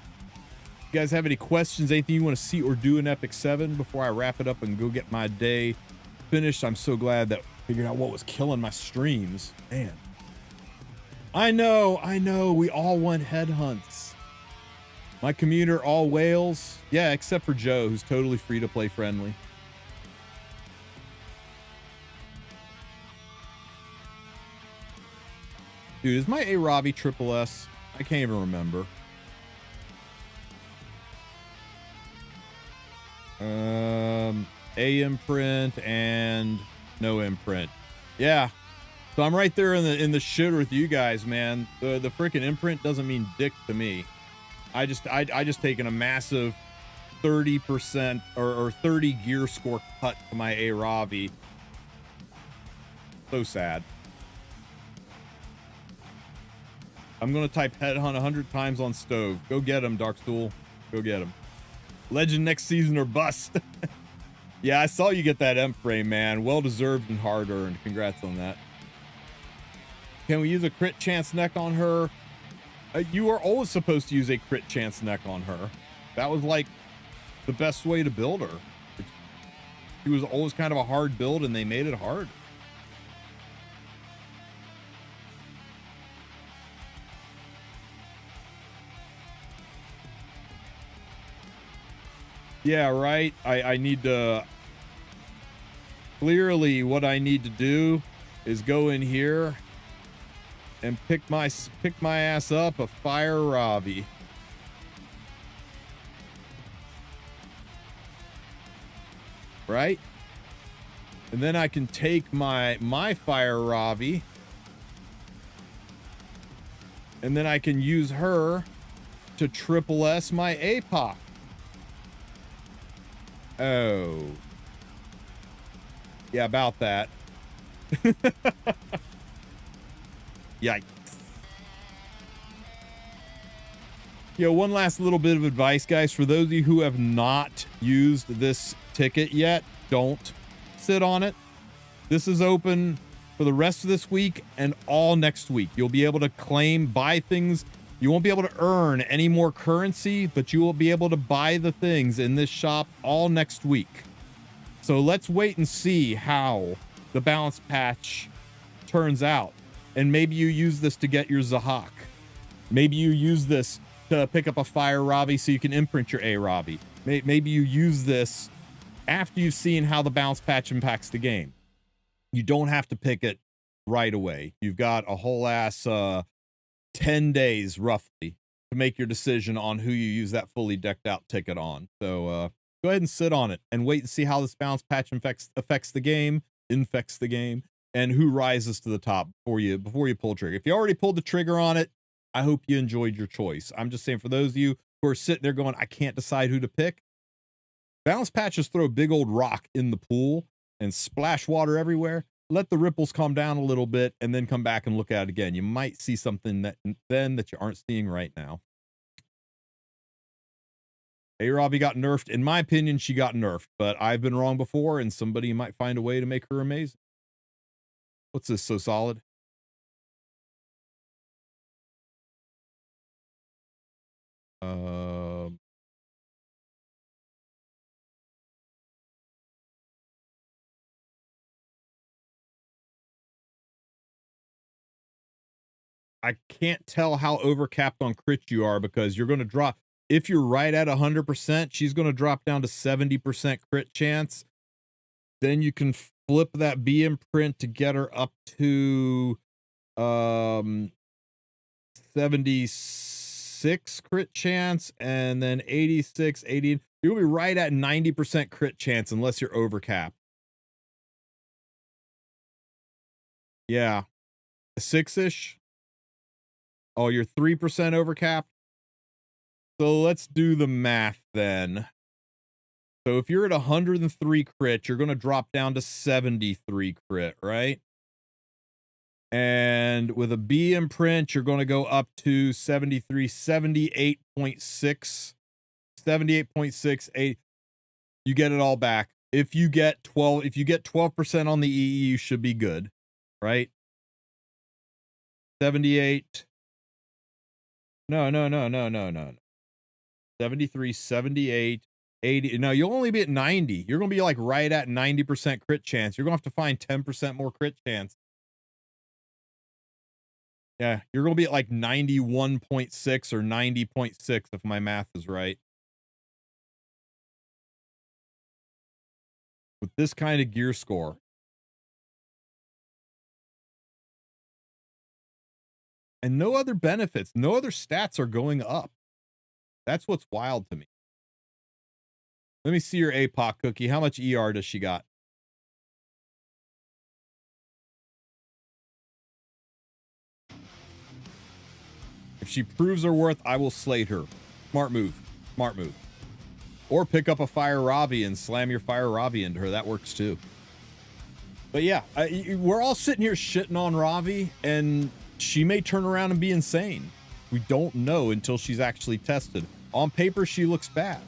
You guys have any questions, anything you want to see or do in Epic 7 before I wrap it up and go get my day finished? I'm so glad that I figured out what was killing my streams. Man. I know. We all want headhunts. My commuter, all whales. Yeah, except for Joe, who's totally free to play friendly. Dude, is my A Ravi triple S? I can't even remember. A imprint and no imprint. Yeah. So I'm right there in the shit with you guys, man. The freaking imprint doesn't mean dick to me. I just taken a massive 30% or 30 gear score cut to my A Ravi. So sad. I'm gonna type headhunt 100 times on stove. Go get him, Darkstool. Go get him. Legend next season or bust. Yeah, I saw you get that M frame, man. Well deserved and hard earned. Congrats on that. Can we use a crit chance neck on her? You are always supposed to use a crit chance neck on her. That was like the best way to build her. She was always kind of a hard build and they made it hard. Yeah, right. I need to, clearly what I need to do is go in here and pick my ass up a fire Ravi. Right? And then I can take my fire Ravi and then I can use her to triple S my APOC. Oh. Yeah, about that. Yikes. Yo, one last little bit of advice, guys. For those of you who have not used this ticket yet, don't sit on it. This is open for the rest of this week and all next week. You'll be able to claim, buy things. You won't be able to earn any more currency, but you will be able to buy the things in this shop all next week. So let's wait and see how the balance patch turns out. And maybe you use this to get your Zahak. Maybe you use this to pick up a Fire Ravi so you can imprint your A Ravi. Maybe you use this after you've seen how the bounce patch impacts the game. You don't have to pick it right away. You've got a whole ass 10 days roughly to make your decision on who you use that fully decked out ticket on. So go ahead and sit on it and wait and see how this bounce patch affects the game, infects the game, and who rises to the top before you pull trigger. If you already pulled the trigger on it, I hope you enjoyed your choice. I'm just saying, for those of you who are sitting there going, I can't decide who to pick, bounce patches throw a big old rock in the pool and splash water everywhere. Let the ripples calm down a little bit and then come back and look at it again. You might see something that you aren't seeing right now. A-Ravi got nerfed. In my opinion, she got nerfed, but I've been wrong before, and somebody might find a way to make her amazing. What's this, so solid? I can't tell how overcapped on crit you are, because you're going to drop. If you're right at 100%, she's going to drop down to 70% crit chance. Then you can flip that B imprint to get her up to 76 crit chance, and then 86, 80. You'll be right at 90% crit chance unless you're overcapped. Yeah. 6-ish. Oh, you're 3% overcapped. So let's do the math then. So if you're at 103 crit, you're going to drop down to 73 crit, right? And with a B imprint, you're going to go up to 73, 78.6, 78.68. You get it all back. If you get 12% on the EE, you should be good, right? 78. No. 73, 78, 80. No, you'll only be at 90. You're going to be like right at 90% crit chance. You're going to have to find 10% more crit chance. Yeah, you're going to be at like 91.6 or 90.6 if my math is right. With this kind of gear score. And no other benefits, no other stats are going up. That's what's wild to me. Let me see your APOC cookie. How much ER does she got? If she proves her worth, I will slate her. Smart move. Smart move. Or pick up a Fire Ravi and slam your Fire Ravi into her. That works too. But yeah, we're all sitting here shitting on Ravi, and she may turn around and be insane. We don't know until she's actually tested. On paper, she looks bad.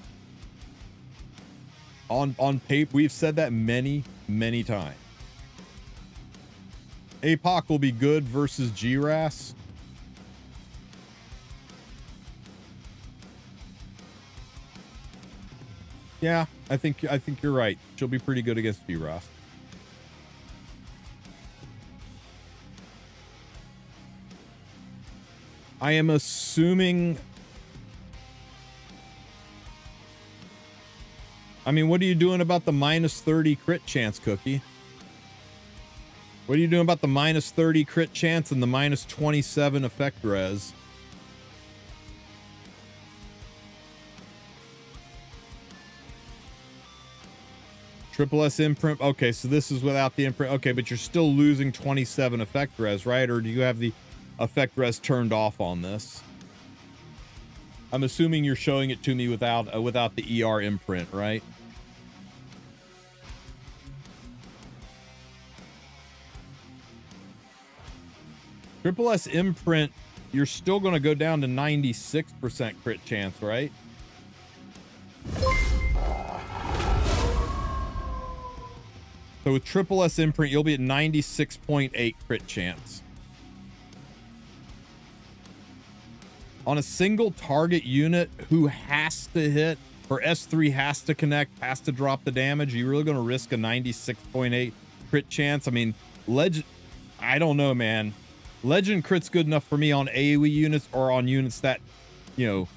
On paper, we've said that many, many times. APOC will be good versus GRAS. Yeah, I think you're right. She'll be pretty good against GRAS. I am assuming. I mean, what are you doing about the minus 30 crit chance, Cookie? What are you doing about the minus 30 crit chance and the minus 27 effect res? Triple S imprint. Okay, so this is without the imprint. Okay, but you're still losing 27 effect res, right? Or do you have the effect res turned off on this? I'm assuming you're showing it to me without the ER imprint, right? Triple S imprint, you're still going to go down to 96% crit chance, right? So with Triple S imprint, you'll be at 96.8 crit chance. On a single target unit who has to hit, or S3 has to connect, has to drop the damage, you're really going to risk a 96.8 crit chance? I mean, I don't know, man. Legend crit's good enough for me on AoE units or on units that, you know,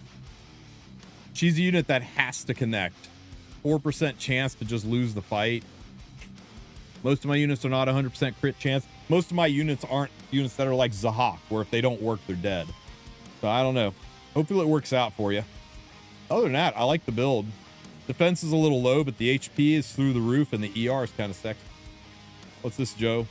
she's a unit that has to connect. 4% chance to just lose the fight. Most of my units are not 100% crit chance. Most of my units aren't units that are like Zahak, where if they don't work, they're dead. So I don't know. Hopefully it works out for you. Other than that, I like the build. Defense is a little low, but the HP is through the roof and the ER is kind of sexy. What's this, Joe?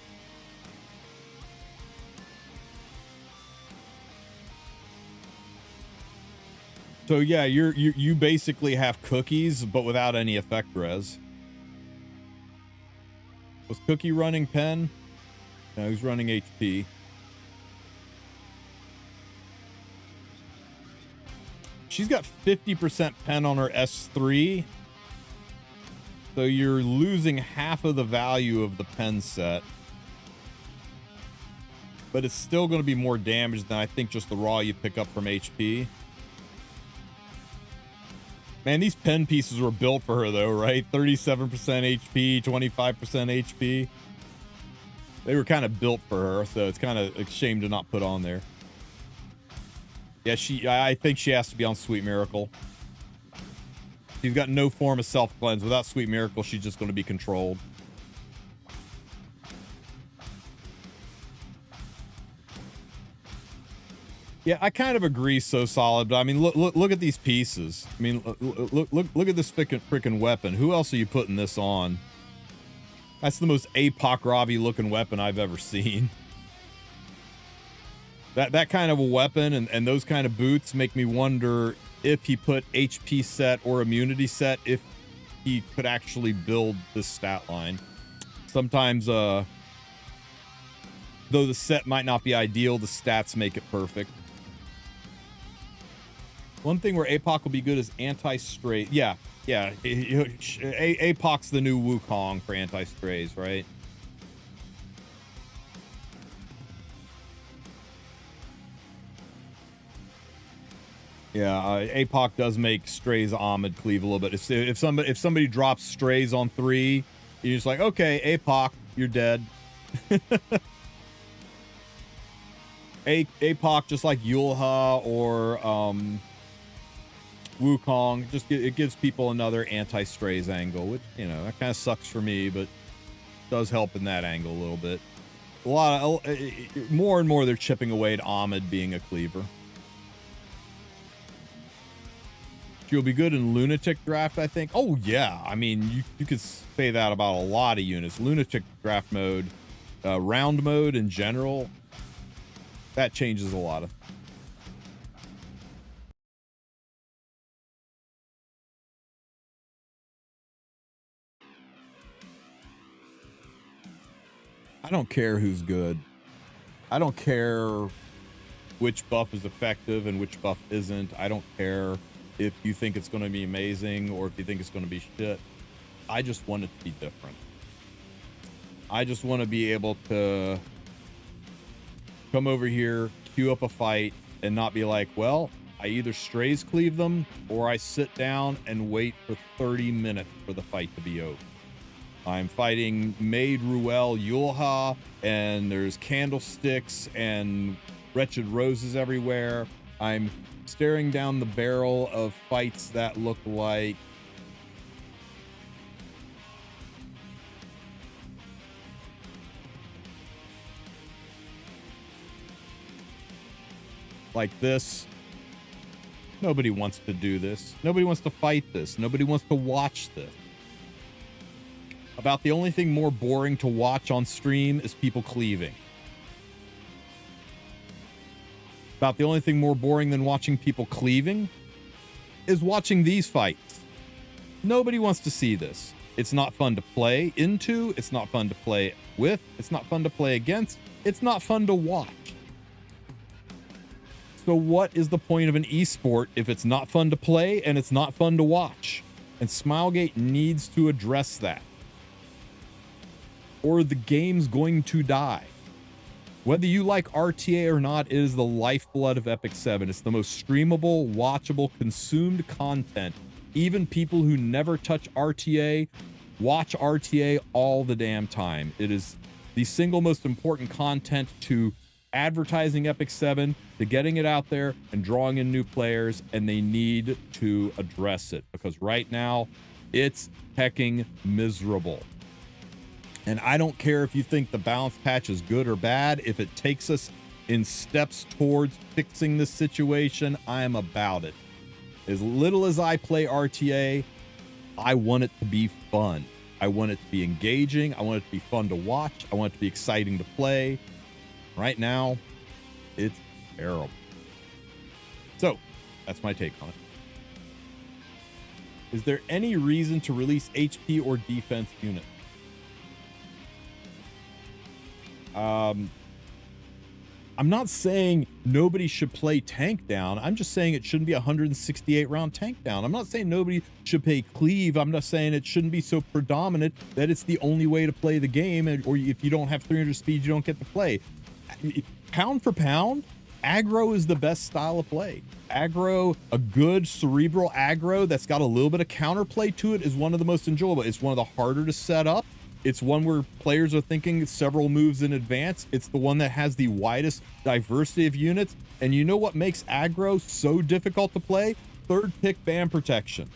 So yeah, you basically have cookies, but without any effect res. Was Cookie running pen? No, he's running HP. She's got 50% pen on her S3. So you're losing half of the value of the pen set. But it's still going to be more damage than I think just the raw you pick up from HP. Man, these pen pieces were built for her though, right? 37% HP, 25% HP. They were kind of built for her, so it's kind of a shame to not put on there. Yeah, I think she has to be on Sweet Miracle. She's got no form of self-cleanse. Without Sweet Miracle, she's just going to be controlled. Yeah, I kind of agree, So Solid, but I mean, look at these pieces. I mean, look at this freaking weapon. Who else are you putting this on? That's the most APOC Ravi looking weapon I've ever seen. That kind of a weapon and those kind of boots make me wonder if he put HP set or immunity set, if he could actually build this stat line. Sometimes, though the set might not be ideal, the stats make it perfect. One thing where APOC will be good is anti-stray. Yeah. APOC's the new Wukong for anti-strays, right? Yeah, APOC does make strays Ahmed cleave a little bit. If somebody drops strays on 3, you're just like, okay, APOC, you're dead. APOC, just like Yulha or Wukong, it gives people another anti-strays angle, which, you know, that kind of sucks for me, but does help in that angle a little bit. More and more they're chipping away at Ahmed being a cleaver. She'll be good in Lunatic Draft, I think. Oh yeah, I mean, you could say that about a lot of units. Lunatic Draft mode, round mode in general, that changes a lot of. I don't care who's good. I don't care which buff is effective and which buff isn't. I don't care if you think it's going to be amazing or if you think it's going to be shit. I just want it to be different. I just want to be able to come over here, queue up a fight, and not be like, well, I either strays cleave them or I sit down and wait for 30 minutes for the fight to be over. I'm fighting Maid Ruel Yulha, and there's candlesticks and wretched roses everywhere. I'm staring down the barrel of fights that look like this. Nobody wants to do this. Nobody wants to fight this. Nobody wants to watch this. About the only thing more boring to watch on stream is people cleaving. About the only thing more boring than watching people cleaving is watching these fights. Nobody wants to see this. It's not fun to play into. It's not fun to play with. It's not fun to play against. It's not fun to watch. So what is the point of an esport if it's not fun to play and it's not fun to watch? And Smilegate needs to address that, or the game's going to die. Whether you like RTA or not, it is the lifeblood of Epic 7. It's the most streamable, watchable, consumed content. Even people who never touch RTA watch RTA all the damn time. It is the single most important content to advertising Epic 7, to getting it out there and drawing in new players, and they need to address it because right now it's hecking miserable. And I don't care if you think the balance patch is good or bad. If it takes us in steps towards fixing this situation, I am about it. As little as I play RTA, I want it to be fun. I want it to be engaging. I want it to be fun to watch. I want it to be exciting to play. Right now, it's terrible. So, that's my take on it. Is there any reason to release HP or defense unit? I'm not saying nobody should play tank down. I'm just saying it shouldn't be a 168 round tank down. I'm not saying nobody should play cleave. I'm not saying it shouldn't be so predominant that it's the only way to play the game. Or if you don't have 300 speed, you don't get to play. Pound for pound, aggro is the best style of play. Aggro, a good cerebral aggro that's got a little bit of counterplay to it, is one of the most enjoyable. It's one of the harder to set up. It's one where players are thinking several moves in advance. It's the one that has the widest diversity of units. And you know what makes aggro so difficult to play? Third pick ban protection.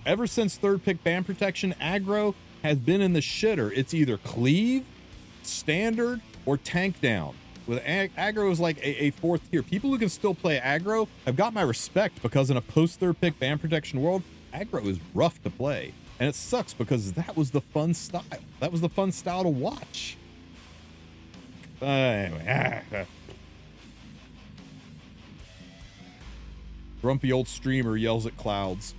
Ever since third pick ban protection, aggro has been in the shitter. It's either cleave, standard, or tank down. With aggro is like a fourth tier. People who can still play aggro have got my respect because in a post third pick ban protection world, aggro is rough to play. And it sucks because that was the fun style. That was the fun style to watch. Anyway. Grumpy old streamer yells at clouds.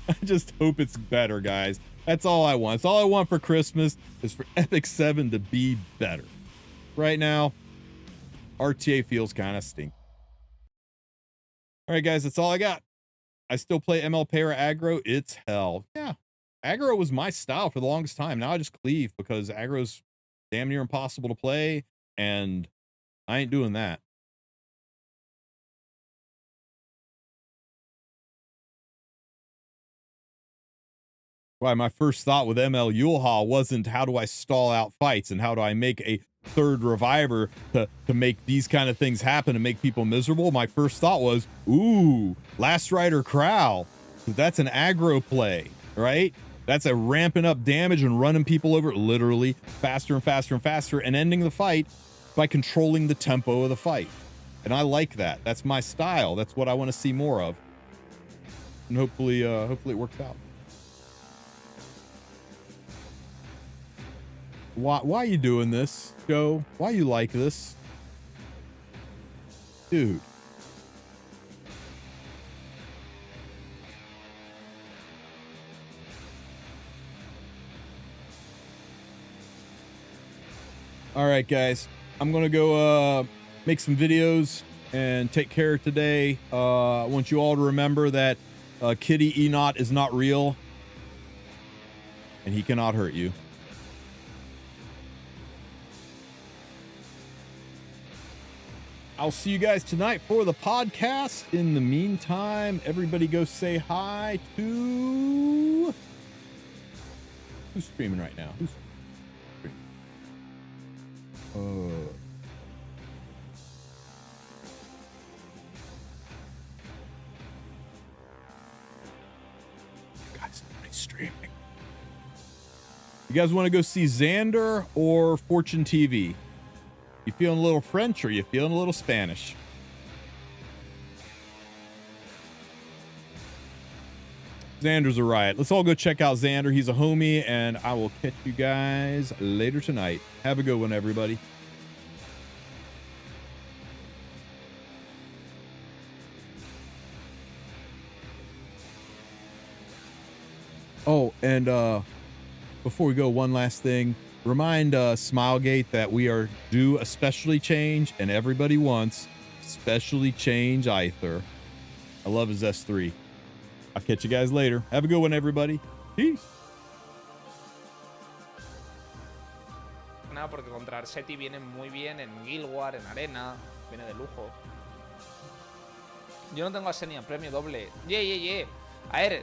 I just hope it's better, guys. That's all I want. It's all I want for Christmas is for Epic 7 to be better. Right now, RTA feels kind of stinky. All right, guys, that's all I got. I still play ML Para aggro. It's hell. Yeah. Aggro was my style for the longest time. Now I just cleave because aggro's damn near impossible to play, and I ain't doing that. Why, my first thought with ML Yulha wasn't how do I stall out fights and how do I make a third reviver to make these kind of things happen and make people miserable. My first thought was, ooh, Last Rider Crow. That's an aggro play, right? That's a ramping up damage and running people over literally faster and faster and faster and ending the fight by controlling the tempo of the fight. And I like that. That's my style. That's what I want to see more of. And hopefully it works out. Why are you doing this, Joe? Why you like this? Dude. All right, guys. I'm going to go make some videos and take care today. I want you all to remember that Kitty Enot is not real. And he cannot hurt you. I'll see you guys tonight for the podcast. In the meantime, everybody go say hi to... Who's streaming right now? Who's streaming? Guys, nobody's streaming. You guys want to go see Xander or Fortune TV? You feeling a little French or you feeling a little Spanish? Xander's a riot. Let's all go check out Xander. He's a homie, and I will catch you guys later tonight. Have a good one, everybody. Oh, and before we go, one last thing. Remind Smilegate that we are due a specialty change, and everybody wants specialty change Aether. I love his S3. I'll catch you guys later. Have a good one, everybody. Peace. Nada, porque contra Arseti viene muy bien en Guild War, en Arena, viene de lujo. Yo no tengo a Senia, premio doble. A ver,